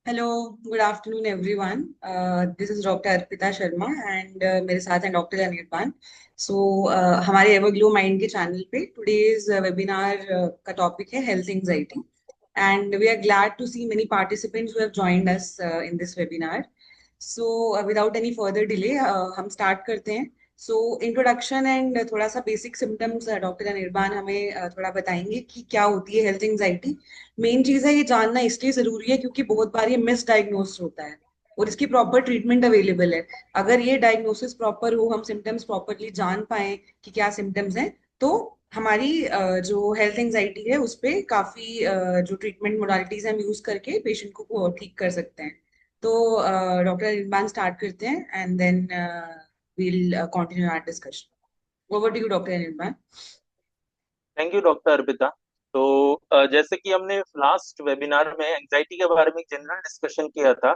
Hello, good afternoon everyone. This is doctor Arpita Sharma and मेरे साथ हैं डॉक्टर अनिर्बान। सो हमारे एवरग्लो माइंड के चैनल पे टुडेज वेबिनार का टॉपिक है health anxiety and we are glad to see many participants who have joined us in this webinar. So without any further delay हम start करते हैं। So introduction and थोड़ा सा basic symptoms doctor Anirban हमें थोड़ा बताएंगे कि क्या होती है हेल्थ एंजाइटी। मेन चीज है ये जानना इसलिए जरूरी है क्योंकि बहुत बार ये मिस डायग्नोस होता है और इसकी प्रॉपर ट्रीटमेंट अवेलेबल है। अगर ये डायग्नोसिस प्रॉपर हो, हम सिम्टम्स प्रॉपरली जान पाए कि क्या सिम्टम्स हैं, तो हमारी जो हेल्थ एंजाइटी है उस पे काफी जो ट्रीटमेंट मोडालिटीज हम यूज करके पेशेंट को ठीक कर सकते हैं। तो डॉक्टर इरफान स्टार्ट करते हैं and then we'll continue our discussion. Over to you, Dr. Anirban. Thank you doctor Arpita. तो जैसे कि हमने लास्ट वेबिनार में एंजाइटी के बारे में जनरल डिस्कशन किया था।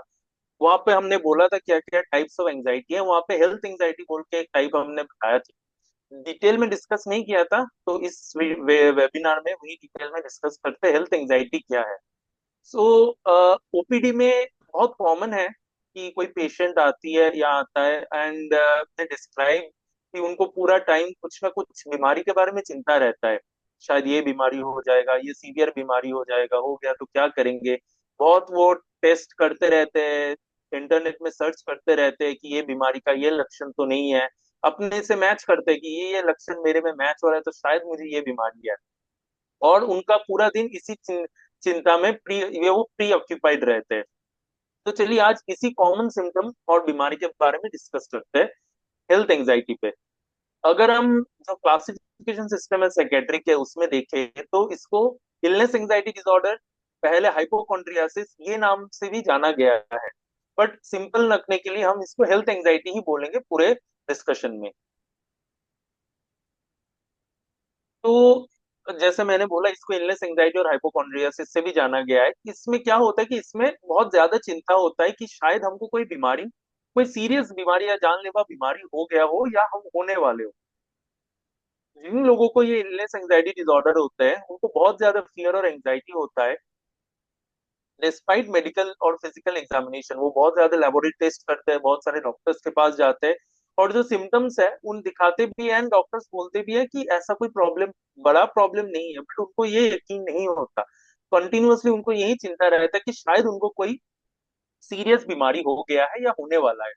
वहां पे हमने बोला था क्या क्या टाइप्स ऑफ एंजाइटी है। वहां पे हेल्थ एंजाइटी बोल के एक टाइप हमने बताया था। डिटेल में डिस्कस नहीं किया था, तो इस वेबिनार में वही डिटेल में डिस्कस करते हेल्थ एंजाइटी क्या है। सो ओपीडी में बहुत कॉमन है कि कोई पेशेंट आती है या आता है एंड दे डिस्क्राइब कि उनको पूरा टाइम कुछ ना कुछ बीमारी के बारे में चिंता रहता है। शायद ये बीमारी हो जाएगा, ये सीवियर बीमारी हो जाएगा, हो गया तो क्या करेंगे। बहुत वो टेस्ट करते रहते हैं, इंटरनेट में सर्च करते रहते हैं कि ये बीमारी का ये लक्षण तो नहीं है। अपने से मैच करते हैं कि ये लक्षण मेरे में मैच हो रहा है तो शायद मुझे ये बीमारी है। और उनका पूरा दिन इसी चिंता में वो प्री ऑक्यूपाइड रहते हैं। तो चलिए आज इसी कॉमन सिम्टम और बीमारी के बारे में डिस्कस करते हैं, हेल्थ एंजाइटी पे। अगर हम जो क्लासिफिकेशन सिस्टम है साइकेट्रिक के उसमें देखें तो इसको इलनेस एंजाइटी डिसऑर्डर, पहले हाइपोकॉन्ड्रियासिस ये नाम से भी जाना गया है। बट सिंपल रखने के लिए हम इसको हेल्थ एंजाइटी ही बोलेंगे पूरे डिस्कशन में। तो जैसे मैंने बोला, इसको इलनेस एंजाइटी और हाइपोकॉन्ड्रियासिस से भी जाना गया है। इसमें क्या होता है कि इसमें बहुत ज्यादा चिंता होता है कि शायद हमको कोई बीमारी, कोई सीरियस बीमारी या जानलेवा बीमारी हो गया हो या हम होने वाले हो। जिन लोगों को ये इलनेस एंजाइटी डिसऑर्डर होता है उनको बहुत ज्यादा फियर और एंजाइटी होता है। डिस्पाइट मेडिकल और फिजिकल एग्जामिनेशन वो बहुत ज्यादा लेबोरेटरी टेस्ट करते हैं, बहुत सारे डॉक्टर्स के पास जाते हैं और जो सिम्टम्स है उन दिखाते भी हैं, डॉक्टर्स बोलते भी है कि ऐसा कोई प्रॉब्लम, बड़ा प्रॉब्लम नहीं है। बट उनको ये यकीन नहीं होता, कंटिन्यूअसली उनको यही चिंता रहता है कि शायद उनको कोई सीरियस बीमारी हो गया है या होने वाला है।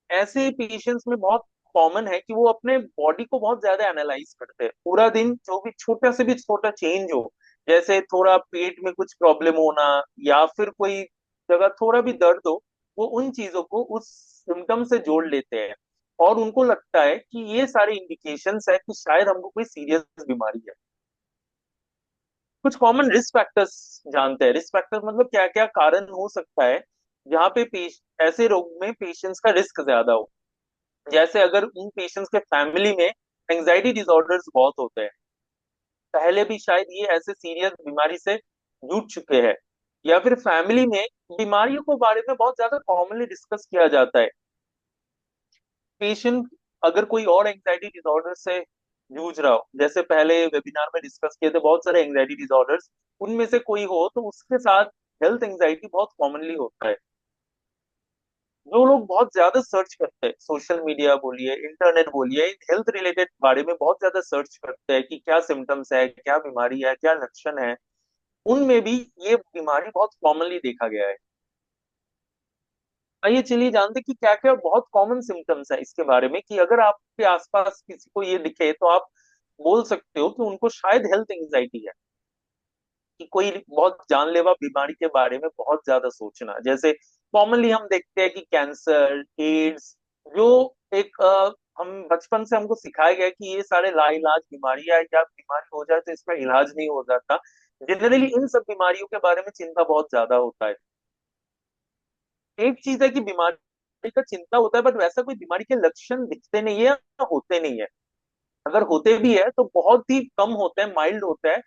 ऐसे पेशेंट्स में बहुत कॉमन है कि वो अपने बॉडी को बहुत ज्यादा एनालाइज करते हैं पूरा दिन। जो भी छोटा से भी छोटा चेंज हो, जैसे थोड़ा पेट में कुछ प्रॉब्लम होना या फिर कोई जगह थोड़ा भी दर्द हो, वो उन चीजों को उस सिम्टम से जोड़ लेते हैं और उनको लगता है कि ये सारे इंडिकेशंस है कि शायद हमको कोई सीरियस बीमारी है। कुछ कॉमन रिस्क फैक्टर्स जानते हैं। रिस्क फैक्टर्स मतलब क्या क्या कारण हो सकता है जहाँ पे ऐसे रोग में पेशेंट्स का रिस्क ज्यादा हो। जैसे अगर उन पेशेंट्स के फैमिली में एंजाइटी डिसऑर्डर्स बहुत होते हैं, पहले भी शायद ये ऐसे सीरियस बीमारी से जूझ चुके हैं, या फिर फैमिली में बीमारियों के बारे में बहुत ज्यादा कॉमनली डिस्कस किया जाता है। पेशेंट अगर कोई और एंजाइटी डिसऑर्डर से जूझ रहा हो, जैसे पहले वेबिनार में डिस्कस किए थे बहुत सारे एंजाइटी डिसऑर्डर्स, उनमें से कोई हो तो उसके साथ हेल्थ एंजाइटी बहुत कॉमनली होता है। जो लोग बहुत ज्यादा सर्च करते हैं, सोशल मीडिया बोलिए, इंटरनेट बोलिए, हेल्थ रिलेटेड बारे में बहुत ज्यादा सर्च करते हैं कि क्या सिम्टम्स है, क्या बीमारी है, क्या लक्षण है, उनमें भी ये बीमारी बहुत कॉमनली देखा गया है। आइए चलिए जानते हैं कि क्या क्या बहुत कॉमन सिम्टम्स है इसके बारे में, कि अगर आपके आसपास किसी को ये दिखे तो आप बोल सकते हो कि उनको शायद हेल्थ एंजाइटी है। कि कोई बहुत जानलेवा बीमारी के बारे में बहुत ज्यादा सोचना, जैसे कॉमनली हम देखते हैं कि कैंसर, एड्स, जो एक हम बचपन से हमको सिखाया गया कि ये सारे लाइलाज बीमारी है, या बीमारी हो जाए तो इसका इलाज नहीं हो जाता। जनरली इन सब बीमारियों के बारे में चिंता बहुत ज्यादा होता है। एक चीज है कि बीमारी का चिंता होता है, बट वैसा कोई बीमारी के लक्षण दिखते नहीं है या होते नहीं है। अगर होते भी है तो बहुत ही कम होते हैं, माइल्ड होता है,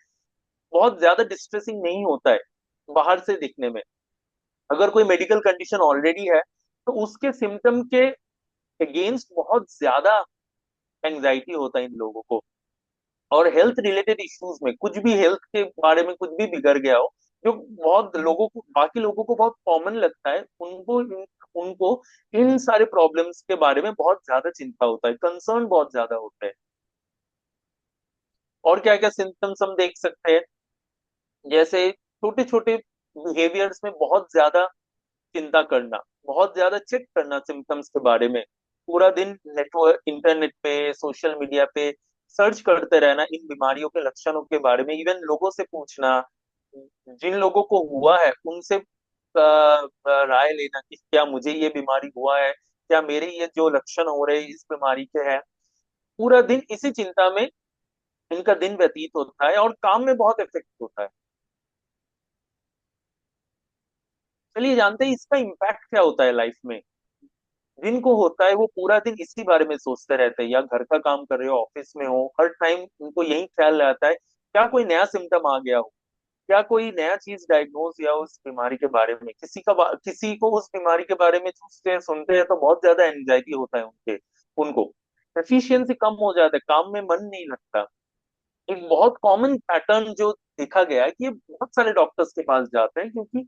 बहुत ज्यादा डिस्ट्रेसिंग नहीं होता है बाहर से दिखने में। अगर कोई मेडिकल कंडीशन ऑलरेडी है तो उसके सिम्टम के अगेंस्ट बहुत ज्यादा एंजाइटी होता है इन लोगों को। और हेल्थ रिलेटेड इश्यूज में कुछ भी, हेल्थ के बारे में कुछ भी बिगड़ गया हो, जो बहुत लोगों को, बाकी लोगों को बहुत कॉमन लगता है, उनको इन सारे प्रॉब्लम्स के बारे में बहुत ज्यादा चिंता होता है, कंसर्न बहुत ज्यादा होता है। और क्या क्या सिम्टम्स हम देख सकते हैं, जैसे छोटे छोटे बिहेवियर्स में बहुत ज्यादा चिंता करना, बहुत ज्यादा चेक करना सिम्टम्स के बारे में, पूरा दिन नेटवर्क, इंटरनेट पे, सोशल मीडिया पे सर्च करते रहना इन बीमारियों के लक्षणों के बारे में, इवन लोगों से पूछना, जिन लोगों को हुआ है उनसे राय लेना कि क्या मुझे ये बीमारी हुआ है, क्या मेरे ये जो लक्षण हो रहे हैं इस बीमारी के हैं। पूरा दिन इसी चिंता में इनका दिन व्यतीत होता है और काम में बहुत इफेक्ट होता है। चलिए जानते हैं इसका इम्पैक्ट क्या होता है लाइफ में। जिनको होता है वो पूरा दिन इसी बारे में सोचते रहते हैं, या घर का काम कर रहे हो, ऑफिस में हो, हर टाइम उनको यही ख्याल रहता है क्या कोई नया सिम्टम आ गया हो, क्या कोई नया चीज डायग्नोज या उस बीमारी के बारे में, किसी को उस बीमारी के बारे में सोचते हैं, सुनते हैं तो बहुत ज्यादा एंजाइटी होता है उनको एफिशिएंसी कम हो जाता है, काम में मन नहीं लगता। एक बहुत कॉमन पैटर्न जो देखा गया है कि ये बहुत सारे डॉक्टर्स के पास जाते हैं, क्योंकि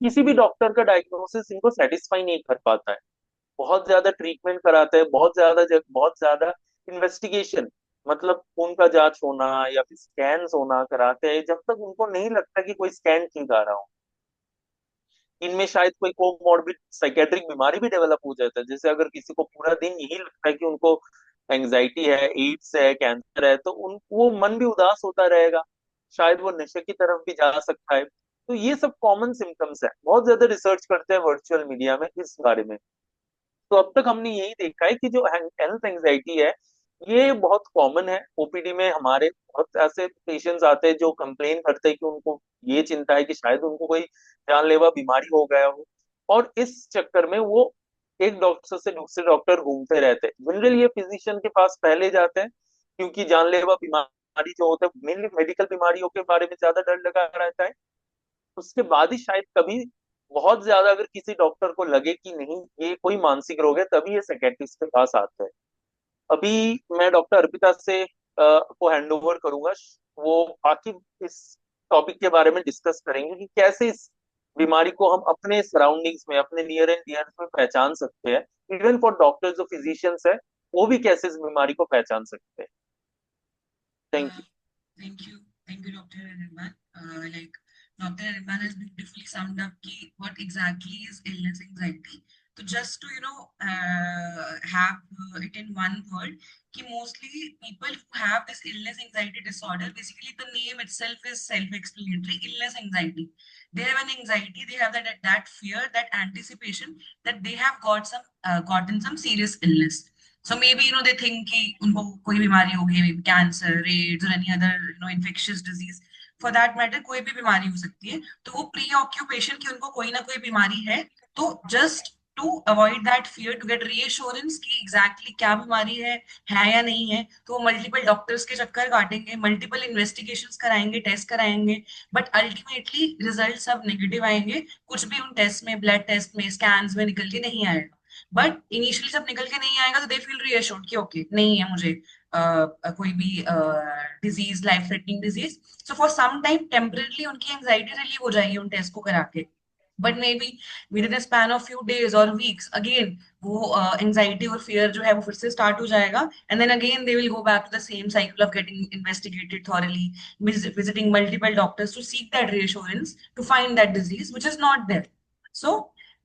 किसी भी डॉक्टर का डायग्नोसिस इनको सेटिस्फाई नहीं कर पाता है। बहुत ज्यादा ट्रीटमेंट कराते हैं, बहुत ज्यादा इन्वेस्टिगेशन, मतलब खून का जांच होना या फिर स्कैन्स होना कराते हैं, जब तक उनको नहीं लगता कि कोई स्कैन ठीक आ रहा हो। इनमें शायद कोई कोमॉर्बिड साइकेट्रिक बीमारी भी डेवलप हो जाता है, जैसे अगर किसी को पूरा दिन यही लगता है कि उनको एंजाइटी है, एड्स है, कैंसर है, तो उन वो मन भी उदास होता रहेगा, शायद वो नशे की तरफ भी जा सकता है। तो ये सब कॉमन सिम्टम्स है, बहुत ज्यादा रिसर्च करते हैं वर्चुअल मीडिया में इस बारे में। तो अब तक हमने यही देखा है कि जो हेल्थ एंजाइटी है ये बहुत कॉमन है। ओपीडी में हमारे बहुत ऐसे पेशेंट्स आते हैं जो कंप्लेन करते हैं कि उनको ये चिंता है कि शायद उनको कोई जानलेवा बीमारी हो गया हो, और इस चक्कर में वो एक डॉक्टर से दूसरे डॉक्टर घूमते रहते हैं। जनरली ये फिजिशियन के पास पहले जाते हैं, क्योंकि जानलेवा बीमारी जो होता है, मेनली मेडिकल बीमारियों के बारे में ज्यादा डर लगा रहता है। उसके बाद ही शायद कभी बहुत ज्यादा अगर किसी डॉक्टर को लगे कि नहीं ये कोई मानसिक रोग है, तभी ये साइकियाट्रिस्ट के पास आता है। अभी मैं डॉक्टर अर्पिता से को हैंड ओवर करूंगा, वो बाकी इस टॉपिक के बारे में डिस्कस करेंगे कि कैसे इस बीमारी को हम अपने सराउंडिंग्स में, अपने नियर एंड डियर में पहचान सकते हैं। इवन फॉर डॉक्टर्स जो फिजिशियंस है, वो भी कैसे इस बीमारी को पहचान सकते हैं। Thank Uh, you. thank you, Dr. Anirban. Like Dr. Anirban has beautifully summed up what exactly is illness anxiety. So just to have it in one word, कि mostly people who have this illness anxiety disorder, basically the name itself is self-explanatory. Illness anxiety. They have an anxiety. They have that fear, that anticipation that they have gotten some serious illness. So maybe they think कि उनको कोई बीमारी होगी, maybe cancer, AIDS or any other infectious disease. For that matter कोई भी बीमारी हो सकती है, तो वो प्री ऑक्यूपेशन की उनको कोई ना कोई बीमारी है। तो just to avoid that fear, to get reassurance कि एग्जैक्टली क्या बीमारी है या नहीं है, तो वो मल्टीपल डॉक्टर्स के चक्कर काटेंगे, मल्टीपल इन्वेस्टिगेशंस कराएंगे, टेस्ट कराएंगे, बट अल्टीमेटली रिजल्ट सब नेगेटिव आएंगे। कुछ भी उन टेस्ट में, ब्लड टेस्ट में, स्कैन्स में निकल के नहीं आएगा। बट इनिशियली जब निकल के नहीं आएगा तो दे फील रीअश्योर्ड कि ओके नहीं है मुझे कोई भी disease, life threatening disease. So for some time temporarily उनकी एंजाइटी रिलीव हो जाएगी उन टेस्ट को करा के, but maybe within span of few days और वीक्स अगेन वो एंजाइटी और फियर जो है वो फिर से स्टार्ट हो जाएगा, and then again they will go back to the same cycle of getting investigated thoroughly, visiting multiple doctors to seek that reassurance to find that disease which is not there. So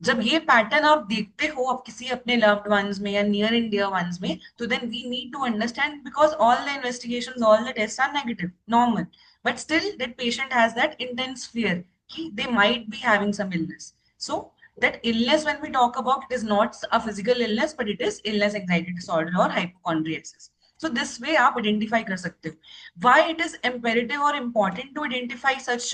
जब ये pattern आप देखते हो आप किसी अपने loved ones में या नियर एंड डियर वंस में, तो then we need to understand, because all the investigations, all the test are negative, normal, but still that patient has that intense fear कि they might be having some illness. So that illness when we talk about, it is not a physical illness, but it is illness anxiety disorder or hypochondriasis. So this way आप identify कर सकते हो. Why it is imperative or important to identify such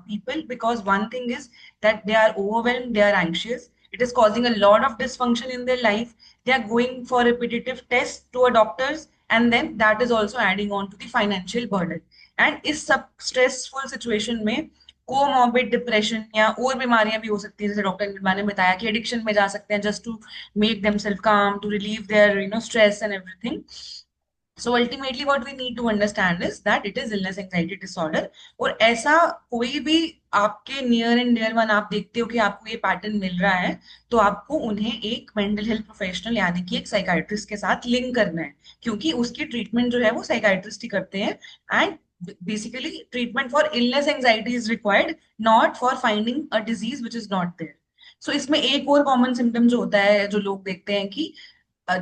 people? Because one thing is that they are overwhelmed, they are anxious, it is causing a lot of dysfunction in their life, they are going for repetitive tests to a doctors, and then that is also adding on to the financial burden. And इस सब stressful situation में comorbid depression या और बीमारियां भी हो सकती है, जैसे डॉक्टर निर्मा ने बताया कि एडिक्शन में जा सकते हैं just to make themselves calm, to relieve their stress and everything. So ultimately what we need to understand is that it is illness anxiety disorder. और ऐसा कोई भी आपके नियर एंड डियर वन आप देखते हो कि आपको ये पैटर्न मिल रहा है, तो आपको उन्हें एक मेंटल हेल्थ प्रोफेशनल यानी कि एक साइकाइट्रिस्ट के साथ लिंक करना है, क्योंकि उसकी ट्रीटमेंट जो है वो साइकाइट्रिस्ट ही करते हैं। And basically treatment for illness anxiety is required, not for finding a disease which is not there. So इसमें एक और कॉमन सिम्टम जो होता है, जो लोग देखते हैं कि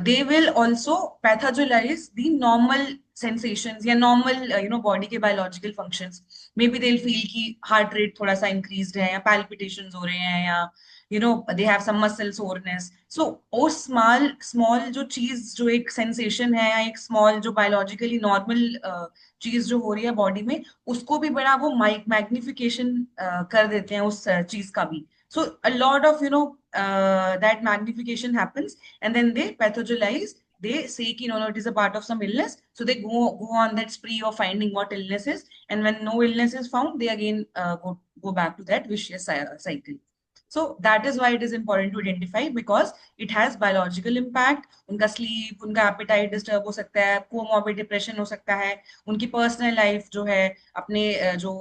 they will also pathologize the normal sensations या normal body के biological functions. Maybe they'll feel कि heart rate थोड़ा सा increased है, या palpitations हो रहे हैं, या they have some muscle soreness. So वो small जो चीज, जो एक sensation है या एक small जो biologically normal चीज जो हो रही है बॉडी में, उसको भी बड़ा वो मैग्निफिकेशन कर देते हैं उस चीज का भी. So a lot of that magnification happens, and then they pathologize. They say कि no, no, it is a part of some illness. So they go on that spree of finding what illness is, and when no illness is found, they again go back to that vicious cycle. So that is why it is important to identify, because it has biological impact. उनका sleep, उनका appetite disturb हो सकता है, comorbid depression हो सकता है, उनकी personal life जो है, अपने जो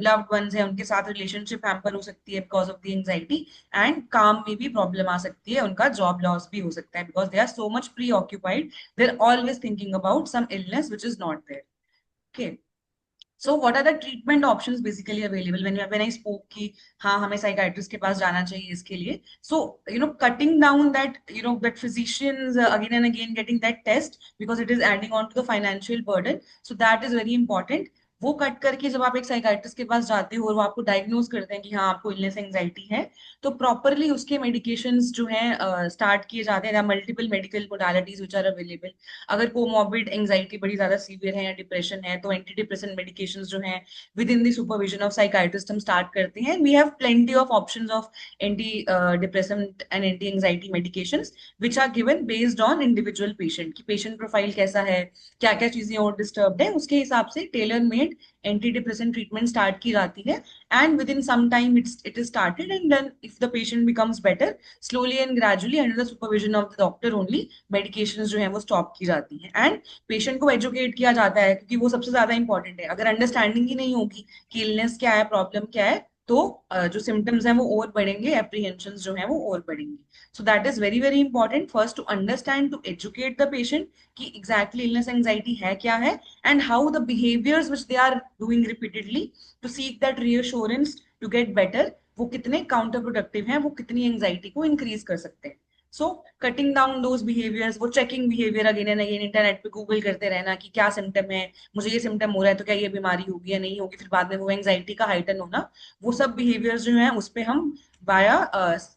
loved ones हैं उनके साथ relationship hamper हो सकती है because of the anxiety, and काम में भी problem आ सकती है, उनका job loss भी हो सकता है, because they are so much preoccupied, they're always thinking about some illness which is not there. Okay. So what are the treatment options basically available when I spoke कि हाँ हमें psychiatrist के पास जाना चाहिए इसके लिए. So cutting down that that physicians again and again getting that test, because it is adding on to the financial burden. So that is very important. वो कट करके जब आप एक साइकाइट्रिस्ट के पास जाते हो और वो आपको डायग्नोज करते हैं कि हाँ आपको इलनेस एंजाइटी है, तो प्रॉपरली उसके मेडिकेशंस जो हैं स्टार्ट किए जाते हैं. Multiple medical modalities which are available. अगर कोमॉर्बिड एंजाइटी बड़ी ज्यादा सीवियर है या डिप्रेशन है, तो एंटी डिप्रेसेंट मेडिकेशन जो हैं within the supervision of psychiatrist हम स्टार्ट करते हैं. We have plenty of options of anti depressant and anti anxiety medications which are given based on individual patient की पेशेंट प्रोफाइल कैसा है, क्या क्या चीजें और डिस्टर्ब है, उसके हिसाब से tailor made anti depressant treatment start की जाती है. And within some time it is started, and then if the patient becomes better, slowly and gradually under the supervision of the doctor only, medications जो है वो stop की जाती हैं. And patient को एजुकेट किया जाता है, क्योंकि वो सबसे ज्यादा इंपॉर्टेंट है. अगर अंडरस्टैंडिंग ही नहीं होगी कि इलनेस क्या है, प्रॉब्लम क्या है, तो जो सिम्टम्स हैं वो और बढ़ेंगे, एप्रीहेंशन जो है वो और बढ़ेंगे. So that is very very important first to understand, to educate the patient कि एग्जैक्टली इलनेस एंजाइटी है क्या है, and how the behaviours which they are doing repeatedly to seek that reassurance to get better, वो कितने counter productive हैं, वो कितनी anxiety को इंक्रीज कर सकते हैं. So cutting down those behaviours, वो checking behaviour again and again, internet पे गूगल करते रहना कि क्या सिम्टम है, मुझे ये सिम्टम हो रहा है तो क्या ये बीमारी होगी या नहीं होगी, फिर बाद में वो एंजाइटी का हाइटन होना, वो सब बिहेवियर्स जो है उस पे हम वाया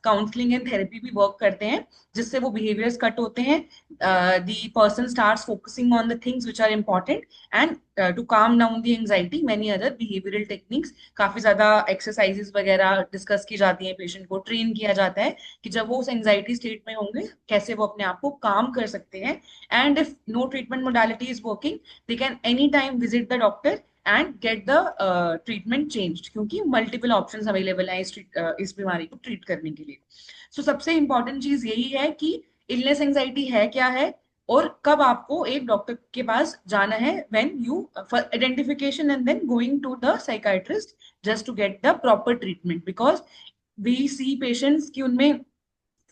काउंसलिंग एंड थेरेपी भी वर्क करते हैं, जिससे वो बिहेवियर्स कट होते हैं. The person starts focusing on the things which are important, and to calm down the anxiety many other behavioural techniques, काफी ज्यादा एक्सरसाइजेस वगैरह डिस्कस की जाती हैं, पेशेंट को ट्रेन किया जाता है कि जब वो उस एंजाइटी स्टेट में होंगे कैसे वो अपने आप को काम कर सकते हैं. And if no treatment modality is working, they can any time visit the doctor and get the treatment changed, क्योंकि मल्टीपल ऑप्शंस अवेलेबल हैं इस बीमारी को ट्रीट करने के लिए. सो सबसे इंपॉर्टेंट चीज यही है कि इलनेस एंजाइटी है क्या है, और कब आपको एक डॉक्टर के पास जाना है, when you for identification and then going to the psychiatrist just to get the proper treatment. Because we see patients कि उनमें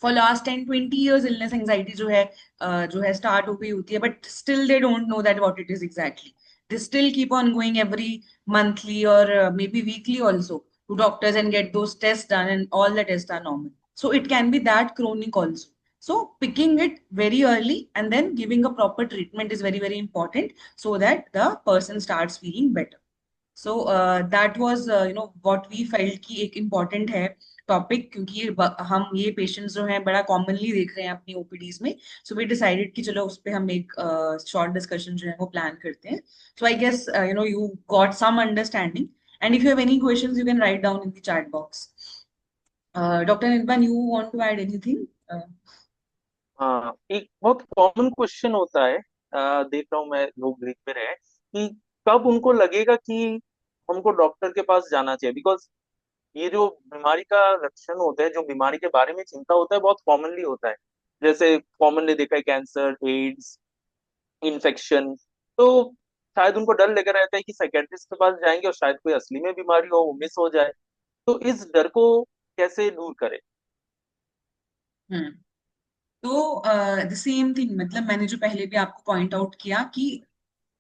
for last 10-20 years illness anxiety जो है स्टार्ट हो गई होती है, but still they don't know that what it is exactly. They still keep on going every monthly or maybe weekly also to doctors and get those tests done, and all the tests are normal. So it can be that chronic also. So picking it very early and then giving a proper treatment is very very important, so that the person starts feeling better. So that was what we felt कि एक important है topic, क्योंकि हम ये patients जो हैं बड़ा commonly देख रहे हैं अपनी ओपीडीज में. सो वी डिसाइडेड कि चलो उस पे हम एक शॉर्ट डिस्कशन जो है वो प्लान करते हैं. So I guess you got some understanding, and if you have any questions you can write down in the chat box. Doctor Nirban, you want to add anything? हाँ, एक बहुत कॉमन क्वेश्चन होता है, देख रहा हूँ मैं लोग लिख पे रहे हैं कि कब उनको लगेगा कि हमको डॉक्टर के पास जाना चाहिए, बिकॉज ये जो बीमारी का लक्षण होता है, जो बीमारी के बारे में चिंता होता है, बहुत कॉमनली होता है. जैसे कॉमनली देखा है कैंसर, एड्स, इन्फेक्शन। तो शायद उनको डर लगा रहता है कि साइकेट्रिस्ट के पास जाएंगे और शायद कोई असली में बीमारी हो, वो मिस हो जाए। तो इस डर को कैसे दूर करें? हम्म। तो द सेम थिंग, मतलब मैंने जो पहले भी आपको पॉइंट आउट किया कि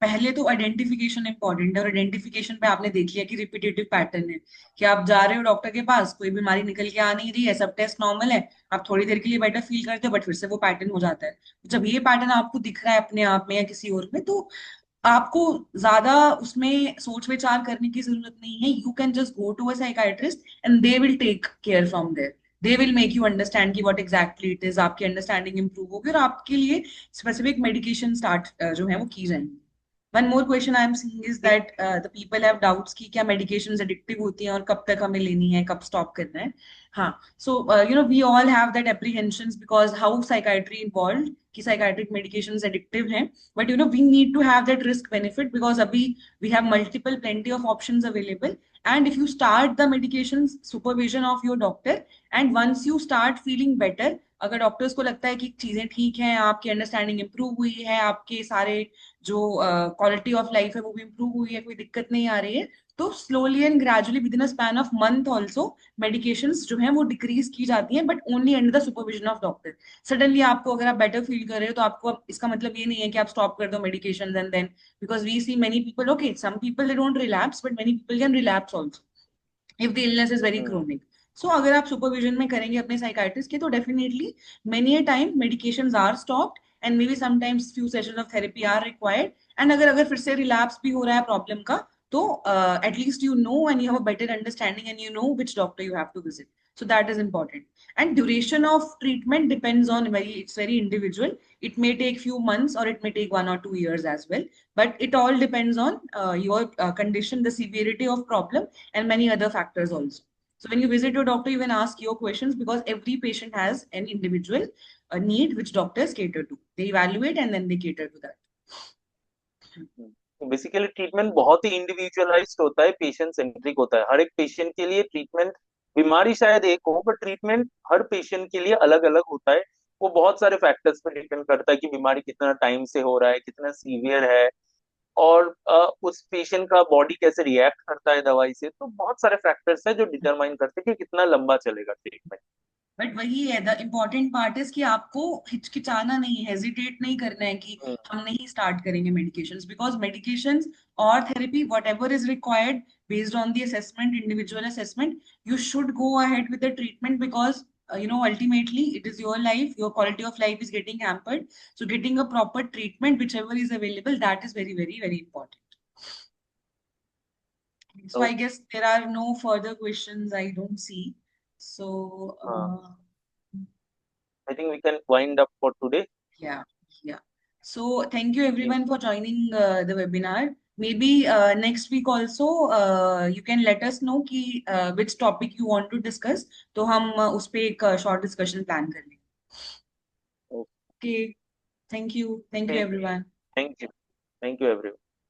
पहले तो आइडेंटिफिकेशन इंपॉर्टेंट है, और आइडेंटिफिकेशन पे आपने देख लिया कि रिपीटेटिव पैटर्न है कि आप जा रहे हो डॉक्टर के पास, कोई बीमारी निकल के आ नहीं रही है, सब टेस्ट नॉर्मल है, आप थोड़ी देर के लिए बेटर फील करते हो बट फिर से वो पैटर्न हो जाता है। जब ये पैटर्न आपको दिख रहा है अपने आप में या किसी और में, तो आपको ज्यादा उसमें सोच विचार करने की जरूरत नहीं है। You can just go to a psychiatrist and they will take care from there. They will make you understand की व्हाट एग्जैक्टली इट इज, आपकी अंडरस्टैंडिंग इंप्रूव होगी और आपके लिए स्पेसिफिक मेडिकेशन स्टार्ट जो है वो की जाएंगी। One more question I am seeing is that the people have doubts कि क्या मेडिकेशंस एडिक्टिव होती हैं और कब तक हमें लेनी है, कब स्टॉप करना है। हाँ, so we all have that apprehensions because how psychiatry involve कि साइकाइट्रिक मेडिकेशंस एडिक्टिव हैं। But we need to have that risk benefit because abhi we have multiple plenty of options available. And if you start the medications supervision of your doctor, and once you start feeling better, अगर doctors को लगता है कि चीजें ठीक हैं, आपकी understanding improve हुई है, आपके सारे जो क्वालिटी ऑफ लाइफ है वो भी इंप्रूव हुई है, कोई दिक्कत नहीं आ रही है, तो slowly and gradually with in a span of month also medications जो है वो डिक्रीज की जाती हैं, but only under the supervision of doctor. Suddenly आपको अगर आप बेटर फील कर रहे हो तो आपको इसका मतलब ये नहीं है कि आप स्टॉप कर दो medication and then, because we see many people, okay some people they don't relapse but many people can relapse also if the illness is very hmm. Chronic. So अगर आप सुपरविजन में करेंगे अपने साइकाइट्रिस्ट के, तो definitely many a time medications are stopped and maybe sometimes few sessions of therapy are required. And अगर अगर फिर से रिलैप्स भी हो रहा है प्रॉब्लम का, तो at least you know and you have a better understanding and you know which doctor you have to visit. So that is important. And duration of treatment depends on it's very individual. It may take few months or it may take 1 or 2 years as well. But it all depends on your condition, the severity of problem, and many other factors also. So when you visit your doctor, you can ask your questions because every patient has an individual need which doctors cater to. They evaluate and then they cater to that. तो basically treatment बहुत ही individualised होता है, patient centric होता है। हर एक patient के लिए treatment, बीमारी शायद एक हो पर ट्रीटमेंट हर पेशेंट के लिए अलग अलग होता है। वो बहुत सारे फैक्टर्स पर डिपेंड करता है कि बीमारी कितना टाइम से हो रहा है, कितना सीवियर है, और उस पेशेंट का बॉडी कैसे रिएक्ट करता है दवाई से। तो बहुत सारे फैक्टर्स हैं जो डिटरमाइन करते हैं कि कितना लंबा चलेगा ट्रीटमेंट। बट वही है, द इम्पोर्टेंट पार्ट इज कि आपको हिचकिचाना नहीं, हेजिटेट नहीं करना है कि हम नहीं स्टार्ट करेंगे मेडिकेशंस, बिकॉज मेडिकेशंस और therapy what ever is required based on the assessment, individual assessment, you should go ahead with the treatment because ultimately it is your life, your quality of life is getting hampered. So getting a proper treatment whichever is available, that is very very very important. So I तो guess there are no further questions, I don't see. So I think we can wind up for today. yeah, yeah. So thank you everyone for joining the webinar. Maybe next week also you can let us know कि which topic you want to discuss. तो हम उस पे एक short discussion plan कर लेंगे. Okay. Thank you. Thank you okay, everyone. Thank you, thank you everyone.